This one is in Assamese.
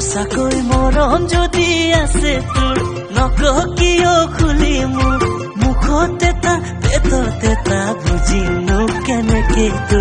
সঁচাকৈ মৰম যদি আছে তোৰ নক কিয় খুলি মুখত এটা পেটত এটা বুজিনো কেনেকে তোৰ